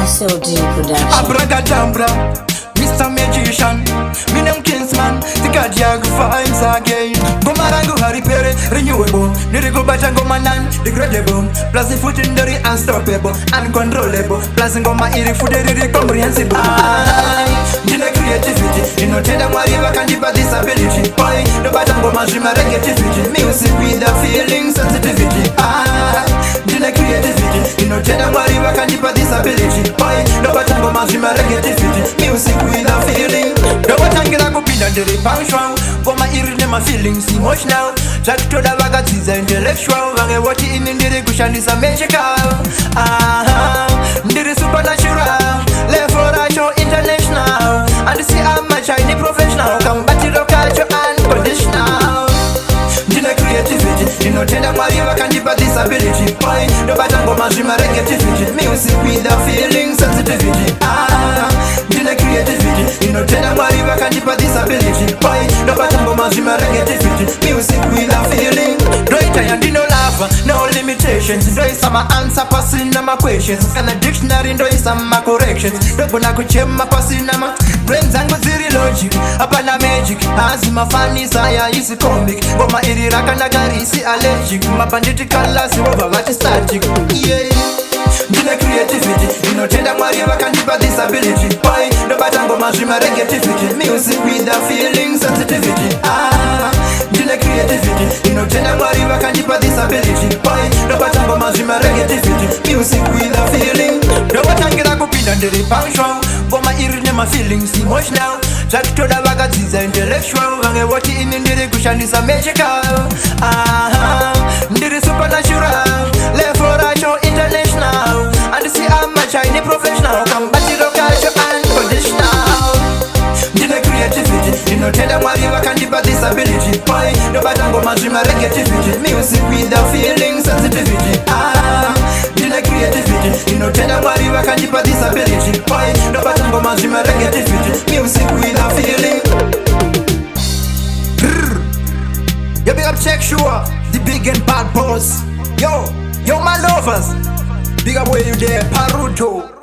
SLG Production. Abracadabra, Mr. Magician, me name Kingsman, the cardiographer vibes again. Gomarango Harry Perry, renewable, lyrical batango manan, degradable, plus the foot in the unstoppable, uncontrollable, plus ngoma iri fuderi comprehensible. Dina creativity, you know tell whatever can give this ability. Boy, the batango majima negativity, music with the feeling sensitivity. Dina creativity, you know tell whatever can give this ability. Boy, the batango majima negativity, music with a feeling. The watangira kupinda ndiri punctual, goma iri nema feelings emotional. Jack to the vagaziza intellectual, vange wati ini ndiri kushandisa magical. Ndiri supernatural, level ratio international. And see I'm a shiny professional, combatting culture unconditional. Dina creativity, you know tenda mariva can give disability. Boy, the batango majima negativity, music with a feeling sensitivity. Dina creativity, you know tenda mariva can give disability. Boy, the batango majima negativity, music with a feeling. Do it and no lava, no limitations. Do it some answer passing my questions. Can a dictionary do it some corrections. Do gonna kuchema passing my brains and go zero logic. Upon magic, as my funny saya is comic. But my iraka nagari is allergic. My bandit colors over what is static. Yeah. Dina creativity, you know tenda mariva can give disability. Boy, the batango majima negativity, music with a feeling sensitivity. Dina creativity, you know tenda mariva can give disability. Boy, the batango majima negativity, music with a feeling. The watangira kupinda ndiri punctual, goma iri nema feelings emotional. Jack to the vagaziza intellectual, vange wati ini ndiri kushandisa magical. Ndiri supernatural, level ratio international. And see I'm a shiny professional, combating culture unconditional. Dina creativity, you know tenda mariva can give disability. Boy, the batango majima negativity, music with a feeling sensitivity. Dina creativity, you know tenda mariva can give disability. Boy, the batango majima negativity, music with a feeling. Yo, big up Check Sure, the big and bad boss. Yo, my lovers. Big up where you there, Paruto.